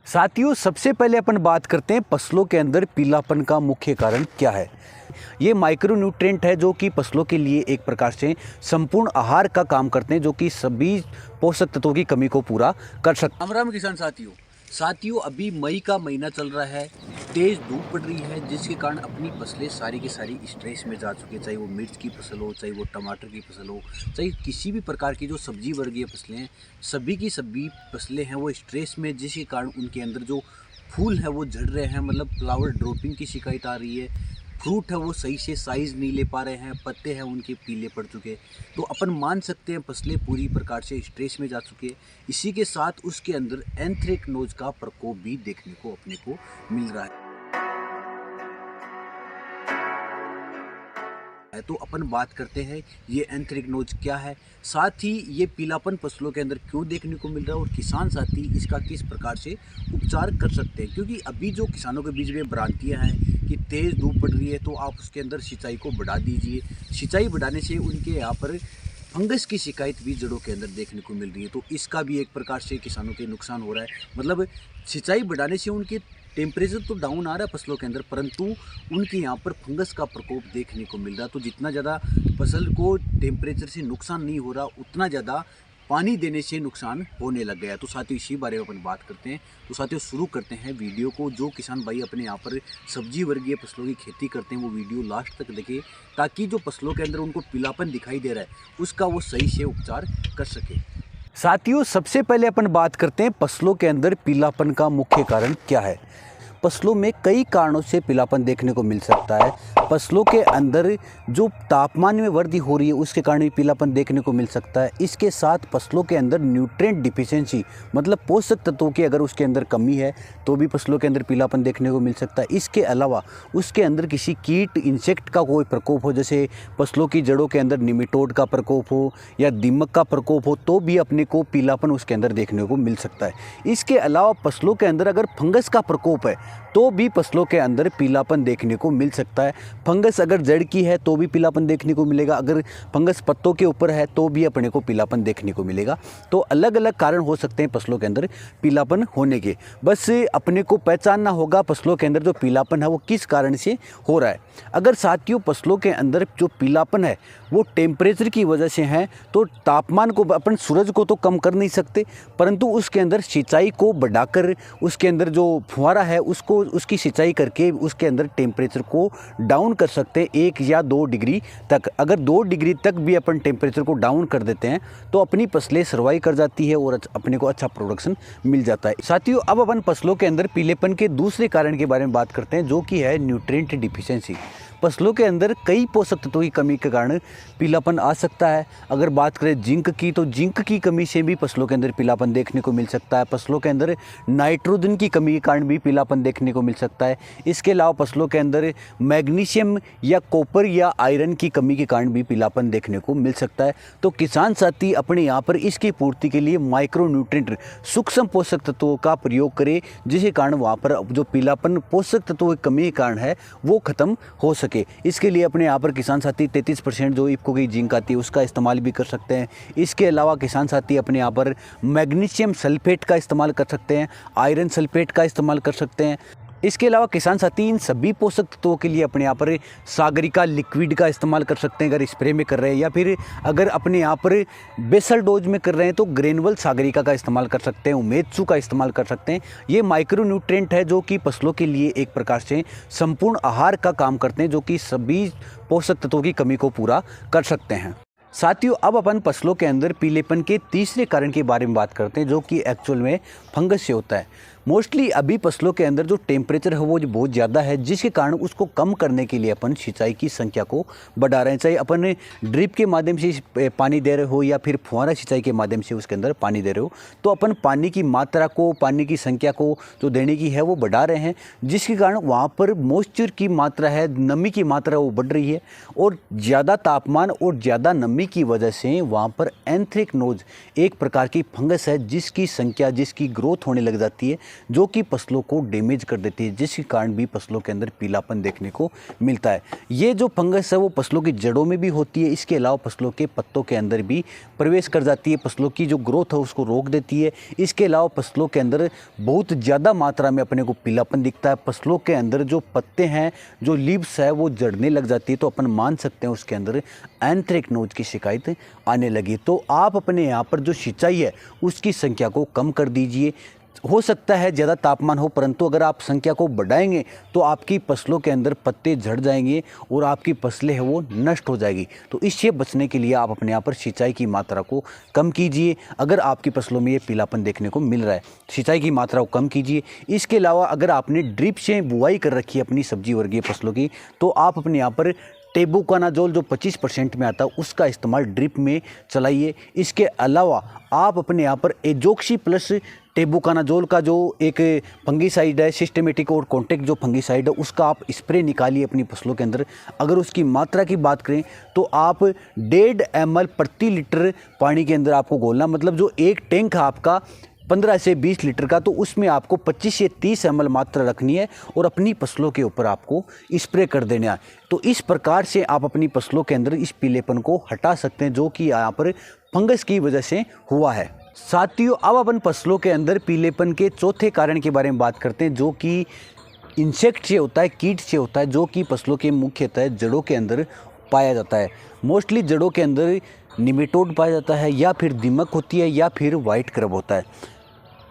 साथियों, सबसे पहले अपन बात करते हैं फसलों के अंदर पीलापन का मुख्य कारण क्या है। ये माइक्रो न्यूट्रिएंट है जो कि फसलों के लिए एक प्रकार से संपूर्ण आहार का काम करते हैं, जो कि सभी पोषक तत्वों की कमी को पूरा कर सकते हैं। राम किसान साथियों, अभी मई का महीना चल रहा है, तेज धूप पड़ रही है, जिसके कारण अपनी फसलें सारी की सारी स्ट्रेस में जा चुकी है। चाहे वो मिर्च की फसल हो, चाहे वो टमाटर की फसल हो, चाहे किसी भी प्रकार की जो सब्जी वर्गीय फसलें हैं, सभी की सभी फसलें हैं वो स्ट्रेस में, जिसके कारण उनके अंदर जो फूल है वो झड़ रहे हैं, मतलब फ्लावर ड्रॉपिंग की शिकायत आ रही है। फ्रूट है वो सही से साइज़ नहीं ले पा रहे हैं, पत्ते हैं उनके पीले पड़ चुके। तो अपन मान सकते हैं फसलें पूरी प्रकार से स्ट्रेस में जा चुके। इसी के साथ उसके अंदर एंथ्रेक्नोज का प्रकोप भी देखने को अपने को मिल रहा है। तो अपन बात करते हैं ये एंथ्रेक्नोज क्या है, साथ ही ये पीलापन फसलों के अंदर क्यों देखने को मिल रहा है और किसान साथी इसका किस प्रकार से उपचार कर सकते हैं। क्योंकि अभी जो किसानों के बीच में भ्रांतियां हैं कि तेज़ धूप पड़ रही है तो आप उसके अंदर सिंचाई को बढ़ा दीजिए। सिंचाई बढ़ाने से उनके यहाँ पर फंगस की शिकायत भी जड़ों के अंदर देखने को मिल रही है। तो इसका भी एक प्रकार से किसानों के नुकसान हो रहा है। मतलब सिंचाई बढ़ाने से उनके टेम्परेचर तो डाउन आ रहा है फसलों के अंदर, परंतु उनके यहाँ पर फंगस का प्रकोप देखने को मिल रहा है। तो जितना ज़्यादा फसल को टेम्परेचर से नुकसान नहीं हो रहा, उतना ज़्यादा पानी देने से नुकसान होने लग गया। तो साथियों, इसी बारे में अपन बात करते हैं। तो साथियों, शुरू करते हैं वीडियो को। जो किसान भाई अपने यहाँ पर सब्जी वर्गीय फसलों की खेती करते हैं वो वीडियो लास्ट तक देखें, ताकि जो फसलों के अंदर उनको पीलापन दिखाई दे रहा है उसका वो सही से उपचार कर सके। साथियों, सबसे पहले अपन बात करते हैं फसलों के अंदर पीलापन का मुख्य कारण क्या है। फसलों में कई कारणों से पीलापन देखने को मिल सकता है। फसलों के अंदर जो तापमान में वृद्धि हो रही है उसके कारण भी पीलापन देखने को मिल सकता है। इसके साथ फसलों के अंदर न्यूट्रिएंट डिफिशियंसी, मतलब पोषक तत्वों की अगर उसके अंदर कमी है तो भी फसलों के अंदर पीलापन देखने को मिल सकता है। इसके अलावा उसके अंदर किसी कीट इंसेक्ट का कोई प्रकोप हो, जैसे फसलों की जड़ों के अंदर निमेटोड का प्रकोप हो या दीमक का प्रकोप हो, तो भी अपने को पीलापन उसके अंदर देखने को मिल सकता है। इसके अलावा फसलों के अंदर अगर फंगस का प्रकोप है तो भी फसलों के अंदर पीलापन देखने को मिल सकता है। फंगस अगर जड़ की है तो भी पीलापन देखने को मिलेगा, अगर फंगस पत्तों के ऊपर है तो भी अपने को पीलापन देखने को मिलेगा। तो अलग अलग कारण हो सकते हैं फसलों के अंदर पीलापन होने के। बस अपने को पहचानना होगा फसलों के अंदर जो पीलापन है वो किस कारण से हो रहा है। अगर साथियों फसलों के अंदर जो पीलापन है वो टेम्परेचर की वजह से है, तो तापमान को अपन सूरज को तो कम कर नहीं सकते, परंतु उसके अंदर सिंचाई को बढ़ाकर उसके अंदर जो फुहारा है उसको उसकी सिंचाई करके उसके अंदर टेम्परेचर को डाउन कर सकते हैं 1 या 2 डिग्री तक। अगर 2 डिग्री तक भी अपन टेम्परेचर को डाउन कर देते हैं तो अपनी फसलें सर्वाइव कर जाती है और अपने को अच्छा प्रोडक्शन मिल जाता है। साथियों, अब अपन फसलों के अंदर पीलेपन के दूसरे कारण के बारे में बात करते हैं, जो कि है न्यूट्रिएंट डिफिशियंसी। फसलों के अंदर कई पोषक तत्वों की कमी के कारण पीलापन आ सकता है। अगर बात करें जिंक की, तो जिंक की कमी से भी फसलों के अंदर पीलापन देखने को मिल सकता है। फसलों के अंदर नाइट्रोजन की कमी के कारण भी पीलापन देखने को मिल सकता है। इसके अलावा फसलों के अंदर मैग्नीशियम या कॉपर या आयरन की कमी के कारण भी पीलापन देखने को मिल सकता है। तो किसान साथी अपने यहाँ पर इसकी पूर्ति के लिए माइक्रो न्यूट्रिएंट, सूक्ष्म पोषक तत्वों का प्रयोग करें, जिसके कारण वहाँ पर जो पीलापन पोषक तत्वों की कमी के कारण है वो खत्म हो सके। इसके लिए अपने यहाँ पर किसान साथी 33% जो इफ्को की जिंक आती है उसका इस्तेमाल भी कर सकते हैं। इसके अलावा किसान साथी अपने यहाँ पर मैग्नीशियम सल्फेट का इस्तेमाल कर सकते हैं, आयरन सल्फेट का इस्तेमाल कर सकते हैं। इसके अलावा किसान साथी इन सभी पोषक तत्वों के लिए अपने यहाँ पर सागरिका लिक्विड का इस्तेमाल कर सकते हैं अगर स्प्रे में कर रहे हैं, या फिर अगर अपने यहाँ पर बेसल डोज में कर रहे हैं तो ग्रेनुअल सागरिका का इस्तेमाल कर सकते हैं, उमेदसु का इस्तेमाल कर सकते हैं। ये माइक्रो न्यूट्रिएंट है जो कि फसलों के लिए एक प्रकार से संपूर्ण आहार का काम करते हैं, जो कि सभी पोषक तत्वों की कमी को पूरा कर सकते हैं। साथियों, अब अपन फसलों के अंदर पीलेपन के तीसरे कारण के बारे में बात करते हैं, जो कि एक्चुअल में फंगस से होता है। मोस्टली अभी फसलों के अंदर जो टेम्परेचर है वो बहुत ज़्यादा है, जिसके कारण उसको कम करने के लिए अपन सिंचाई की संख्या को बढ़ा रहे हैं। चाहे अपन ड्रिप के माध्यम से पानी दे रहे हो या फिर फुहारा सिंचाई के माध्यम से उसके अंदर पानी दे रहे हो, तो अपन पानी की मात्रा को, पानी की संख्या को जो देने की है वो बढ़ा रहे हैं, जिसके कारण वहाँ पर मॉइस्चर की मात्रा है, नमी की मात्रा वो बढ़ रही है। और ज़्यादा तापमान और ज़्यादा नमी की वजह से वहाँ पर एंथ्रेक्नोज एक प्रकार की फंगस है जिसकी संख्या, जिसकी ग्रोथ होने लग जाती है, जो कि फसलों को डैमेज कर देती है, जिसके कारण भी फसलों के अंदर पीलापन देखने को मिलता है। ये जो फंगस है वो फसलों की जड़ों में भी होती है, इसके अलावा फसलों के पत्तों के अंदर भी प्रवेश कर जाती है, फसलों की जो ग्रोथ है उसको रोक देती है। इसके अलावा फसलों के अंदर बहुत ज़्यादा मात्रा में अपने को पीलापन दिखता है, फसलों के अंदर जो पत्ते हैं, जो लीव्स है वो जड़ने लग जाती है, तो अपन मान सकते हैं उसके अंदर एंथ्रेक्नोज की शिकायत आने लगी। तो आप अपने यहाँ पर जो सिंचाई है उसकी संख्या को कम कर दीजिए। हो सकता है ज़्यादा तापमान हो, परंतु अगर आप संख्या को बढ़ाएंगे तो आपकी फसलों के अंदर पत्ते झड़ जाएंगे और आपकी फसलें है वो नष्ट हो जाएगी। तो इससे बचने के लिए आप अपने यहाँ पर सिंचाई की मात्रा को कम कीजिए। अगर आपकी फसलों में ये पीलापन देखने को मिल रहा है, सिंचाई की मात्रा को कम कीजिए। इसके अलावा अगर आपने ड्रिप से बुआई कर रखी है अपनी सब्जी वर्गीय फसलों की, तो आप अपने यहाँ पर टेबुकानाजोल जो 25% में आता है उसका इस्तेमाल ड्रिप में चलाइए। इसके अलावा आप अपने यहाँ पर एजोक्सी प्लस टेबुकानाजोल का जो एक फंगीसाइड है, सिस्टेमेटिक और कॉन्टैक्ट जो फंगीसाइड है, उसका आप स्प्रे निकालिए अपनी फसलों के अंदर। अगर उसकी मात्रा की बात करें तो आप 1.5 ml प्रति लीटर पानी के अंदर आपको घोलना, मतलब जो एक टैंक है आपका 15 से 20 लीटर का, तो उसमें आपको 25 से 30 ml मात्रा रखनी है और अपनी फसलों के ऊपर आपको स्प्रे कर देना है। तो इस प्रकार से आप अपनी फसलों के अंदर इस पीलेपन को हटा सकते हैं, जो कि यहाँ पर फंगस की वजह से हुआ है। साथियों, अब अपन फसलों के अंदर पीलेपन के चौथे कारण के बारे में बात करते हैं, जो कि इंसेक्ट से होता है, कीट से होता है, जो कि फसलों के मुख्यतः जड़ों के अंदर पाया जाता है। मोस्टली जड़ों के अंदर निमेटोड पाया जाता है, या फिर दीमक होती है, या फिर वाइट क्रब होता है।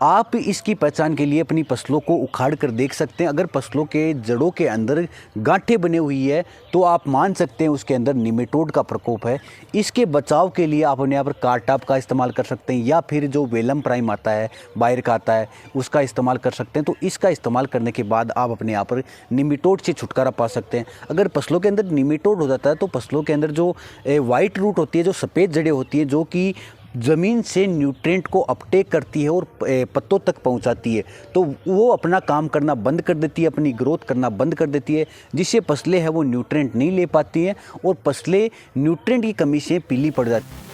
आप इसकी पहचान के लिए अपनी फसलों को उखाड़ कर देख सकते हैं। अगर फसलों के जड़ों के अंदर गांठें बनी हुई है तो आप मान सकते हैं उसके अंदर निमेटोड का प्रकोप है। इसके बचाव के लिए आप अपने यहाँ पर कारटाप का इस्तेमाल कर सकते हैं, या फिर जो वेलम प्राइम आता है, बायर का आता है, उसका इस्तेमाल कर सकते हैं। तो इसका इस्तेमाल करने के बाद आप अपने यहाँ पर निमेटोड से छुटकारा पा सकते हैं। अगर फसलों के अंदर निमेटोड हो जाता है तो फसलों के अंदर जो वाइट रूट होती है, जो सफ़ेद जड़ें होती है, जो कि ज़मीन से न्यूट्रिएंट को अपटेक करती है और पत्तों तक पहुंचाती है, तो वो अपना काम करना बंद कर देती है, अपनी ग्रोथ करना बंद कर देती है, जिससे फसलें हैं वो न्यूट्रिएंट नहीं ले पाती हैं और फसलें न्यूट्रिएंट की कमी से पीली पड़ जाती हैं।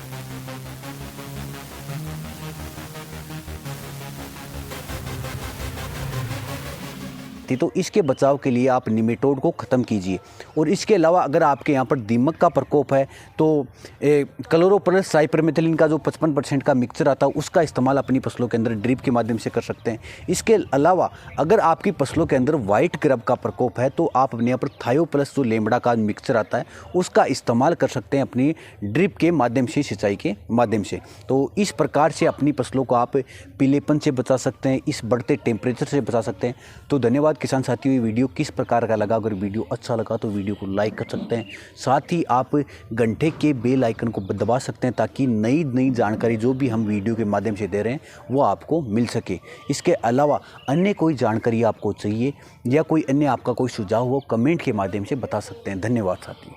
तो इसके बचाव के लिए आप निमेटोड को ख़त्म कीजिए। और इसके अलावा अगर आपके यहाँ पर दीमक का प्रकोप है तो क्लोरोप्लस साइपरमेथिलिन का जो 55% का मिक्सचर आता है उसका इस्तेमाल अपनी फसलों के अंदर ड्रिप के माध्यम से कर सकते हैं। इसके अलावा अगर आपकी फसलों के अंदर वाइट क्रब का प्रकोप है तो आप अपने यहाँ पर थायोप्लस जो लेमड़ा का मिक्सचर आता है उसका इस्तेमाल कर सकते हैं अपनी ड्रिप के माध्यम से, सिंचाई के माध्यम से। तो इस प्रकार से अपनी फसलों को आप पीलेपन से बचा सकते हैं, इस बढ़ते टेम्परेचर से बचा सकते हैं। तो धन्यवाद किसान साथियों। ये वीडियो किस प्रकार का लगा? अगर वीडियो अच्छा लगा तो वीडियो को लाइक कर सकते हैं, साथ ही आप घंटे के बेल आइकन को दबा सकते हैं ताकि नई नई जानकारी जो भी हम वीडियो के माध्यम से दे रहे हैं वो आपको मिल सके। इसके अलावा अन्य कोई जानकारी आपको चाहिए या कोई अन्य आपका कोई सुझाव हो, कमेंट के माध्यम से बता सकते हैं। धन्यवाद साथियों।